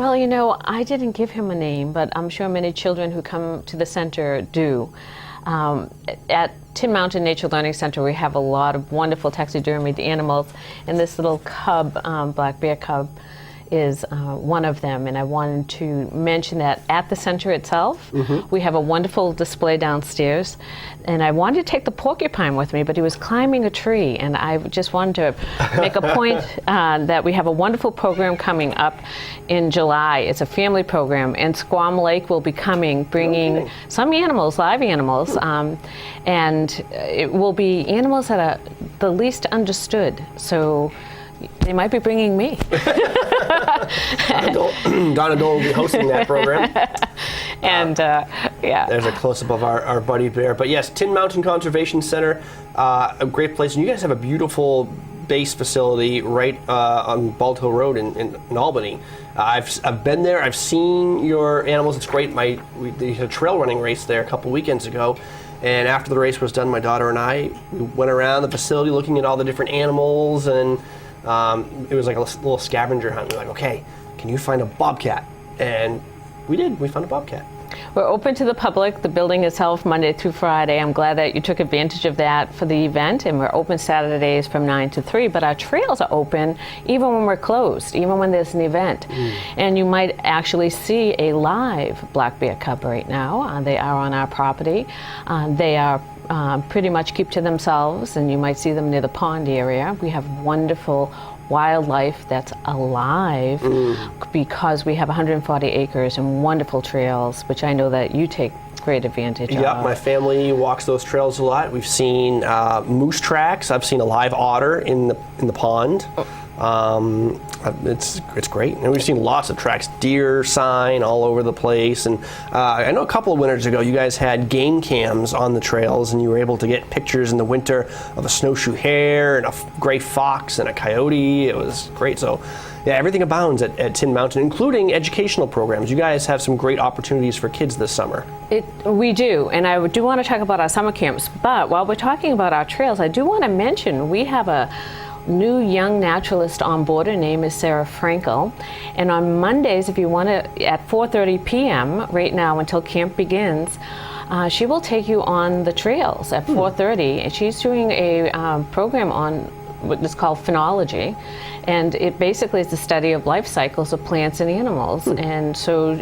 Well, I didn't give him a name, but I'm sure many children who come to the center do. At Tin Mountain Nature Learning Center, we have a lot of wonderful taxidermied animals, and this little cub, black bear cub, is one of them. And I wanted to mention that at the center itself, we have a wonderful display downstairs. And I wanted to take the porcupine with me, but he was climbing a tree. And I just wanted to make a point that we have a wonderful program coming up in July. It's a family program, and Squam Lake will be coming, bringing some animals, live animals, and it will be animals that are the least understood. So they might be bringing me. Donna Dolan will be hosting that program. And yeah. There's a close-up of our buddy bear. But yes, Tin Mountain Conservation Center, a great place. And you guys have a beautiful base facility right on Bald Hill Road in Albany. I've been there. I've seen your animals. It's great. We had a trail running race there a couple weekends ago. And after the race was done, my daughter and I went around the facility looking at all the different animals, and it was like a little scavenger hunt. We were like, okay, can you find a bobcat? And we did. We found a bobcat. We're open to the public, the building itself, Monday through Friday. I'm glad that you took advantage of that for the event, and we're open Saturdays from 9 to 3, but our trails are open even when we're closed, even when there's an event. And you might actually see a live black bear cub right now. They are on our property. They are pretty much keep to themselves, and you might see them near the pond area. We have wonderful wildlife that's alive because we have 140 acres and wonderful trails, which I know that you take great advantage of. Yeah, my family walks those trails a lot. We've seen moose tracks. I've seen a live otter in the pond. It's great, and we've seen lots of tracks, deer sign all over the place. And I know a couple of winters ago you guys had game cams on the trails, and you were able to get pictures in the winter of a snowshoe hare and a gray fox and a coyote. It was great. So yeah, everything abounds at Tin Mountain, including educational programs. You guys have some great opportunities for kids this summer. We do, and I do want to talk about our summer camps, but while we're talking about our trails, I do want to mention we have a new young naturalist on board. Her name is Sarah Frankel, and on Mondays, if you want to, at 4:30 p.m. right now until camp begins, she will take you on the trails at 4:30, and she's doing a program on what is called phenology, and it basically is the study of life cycles of plants and animals. And so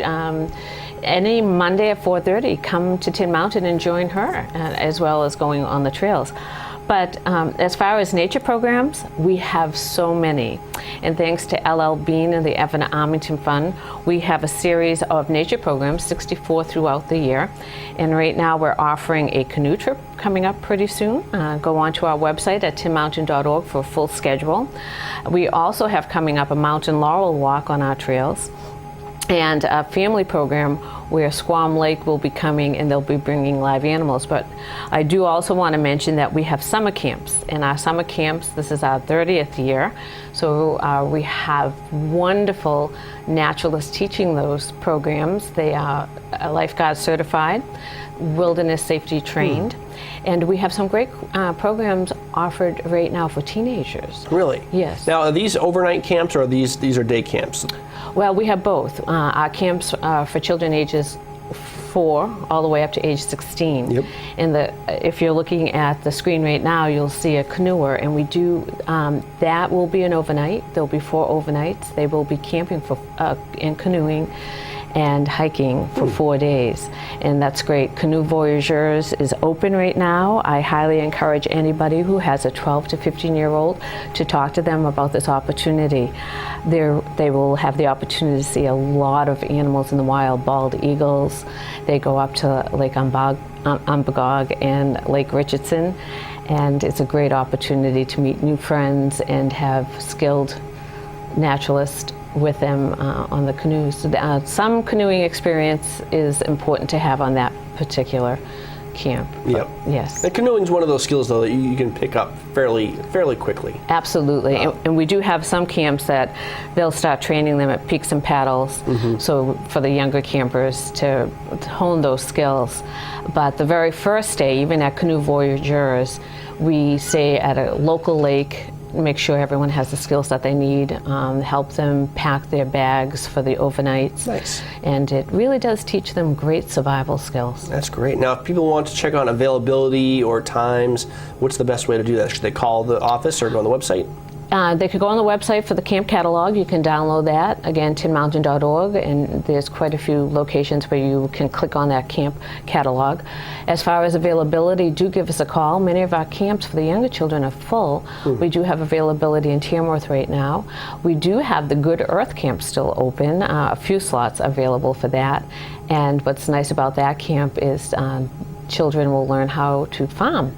any Monday at 4:30, come to Tin Mountain and join her, as well as going on the trails. But as far as nature programs, we have so many. And thanks to LL Bean and the Evan Armington Fund, we have a series of nature programs, 64 throughout the year. And right now we're offering a canoe trip coming up pretty soon. Go onto our website at tinmountain.org for a full schedule. We also have coming up a mountain laurel walk on our trails, and a family program where Squam Lake will be coming, and they'll be bringing live animals. But I do also want to mention that we have summer camps. In our summer camps, this is our 30th year, so we have wonderful naturalists teaching those programs. They are lifeguard certified, wilderness safety trained, and we have some great programs offered right now for teenagers. Really? Yes. Now, are these overnight camps, or these are day camps? Well, we have both. Our camps for children ages 4 all the way up to age 16. Yep. And if you're looking at the screen right now, you'll see a canoer, and we do, that will be an overnight. There'll be 4 overnights. They will be camping and canoeing and hiking for 4 days, and that's great. Canoe Voyageurs is open right now. I highly encourage anybody who has a 12 to 15-year-old to talk to them about this opportunity. They will have the opportunity to see a lot of animals in the wild, bald eagles. They go up to Lake Umbagog and Lake Richardson, and it's a great opportunity to meet new friends and have skilled naturalists with them on the canoes. Some canoeing experience is important to have on that particular camp. Yep. Yes. And canoeing is one of those skills, though, that you can pick up fairly quickly. Absolutely. And we do have some camps that they'll start training them at peaks and paddles, so for the younger campers to hone those skills. But the very first day, even at Canoe Voyageurs, we stay at a local lake make sure everyone has the skills that they need, help them pack their bags for the overnights. Nice. And it really does teach them great survival skills. That's great. Now, if people want to check on availability or times, what's the best way to do that? Should they call the office or go on the website? They could go on the website for the camp catalog. You can download that, again, tinmountain.org, and there's quite a few locations where you can click on that camp catalog. As far as availability, do give us a call. Many of our camps for the younger children are full. We do have availability in Tamworth right now. We do have the Good Earth camp still open, a few slots available for that. And what's nice about that camp is children will learn how to farm.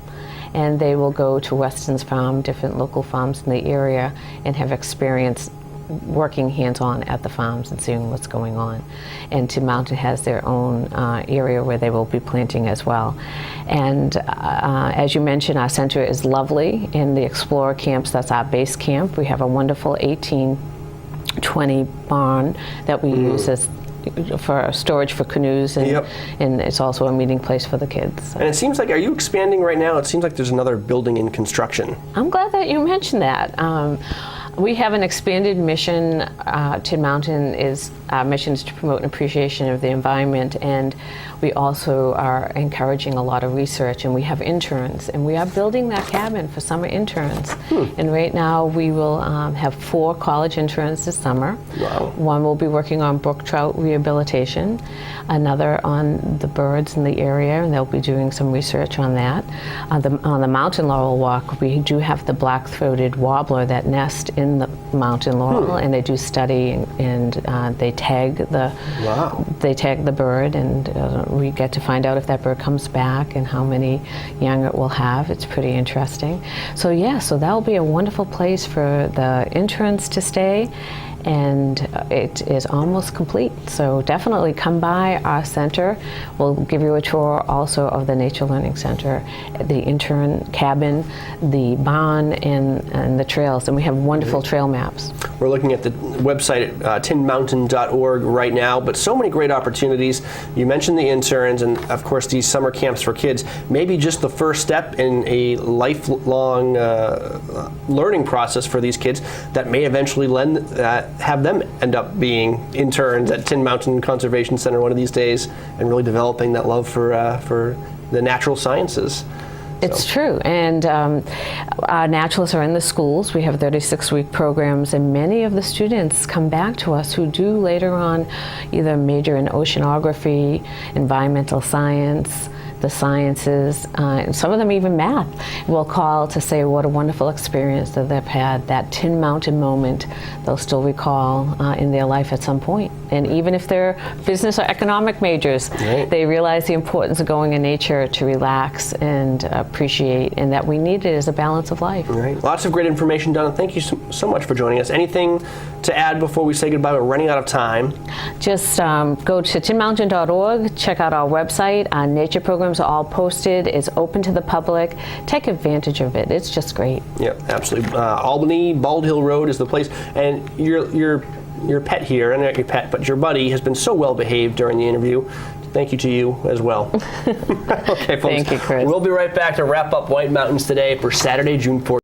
And they will go to Weston's farm, different local farms in the area, and have experience working hands-on at the farms and seeing what's going on. And Tin Mountain has their own area where they will be planting as well. And as you mentioned, our center is lovely. In the Explorer camps, that's our base camp. We have a wonderful 1820 barn that we use as for storage for canoes, and, and it's also a meeting place for the kids. So. And it seems like, are you expanding right now? It seems like there's another building in construction. I'm glad that you mentioned that. We have an expanded mission. Tin Mountain our mission is to promote an appreciation of the environment, and we also are encouraging a lot of research, and we have interns, and we are building that cabin for summer interns. And right now we will have 4 college interns this summer. Wow. One will be working on brook trout rehabilitation, another on the birds in the area, and they'll be doing some research on that. On the mountain laurel walk, we do have the black-throated warbler that nest in the mountain laurel, and they do study, and they tag the bird, and we get to find out if that bird comes back and how many young it will have. It's pretty interesting. So yeah, so that will be a wonderful place for the interns to stay, and it is almost complete. So definitely come by our center. We'll give you a tour also of the Nature Learning Center, the intern cabin, the barn, and the trails. And we have wonderful trail maps. We're looking at the website at tinmountain.org right now, but so many great opportunities. You mentioned the interns, and of course these summer camps for kids. Maybe just the first step in a lifelong learning process for these kids that may eventually have them end up being interns at Tin Mountain Conservation Center one of these days, and really developing that love for the natural sciences. It's true, and our naturalists are in the schools. We have 36-week programs, and many of the students come back to us who do later on either major in oceanography, environmental science, the sciences, and some of them even math, will call to say what a wonderful experience that they've had. That Tin Mountain moment they'll still recall in their life at some point. And even if they're business or economic majors, they realize the importance of going in nature to relax and appreciate, and that we need it as a balance of life. Right. Lots of great information, Donna. Thank you so much for joining us. Anything to add before we say goodbye? We're running out of time. Just go to tinmountain.org, check out our website. Our nature programs are all posted. It's open to the public. Take advantage of it. It's just great. Yeah, absolutely. Albany, Bald Hill Road is the place. And your pet here, and not your pet, but your buddy, has been so well behaved during the interview. Thank you to you as well. Okay, folks. Thank you, Chris. We'll be right back to wrap up White Mountains Today for Saturday, June 14th.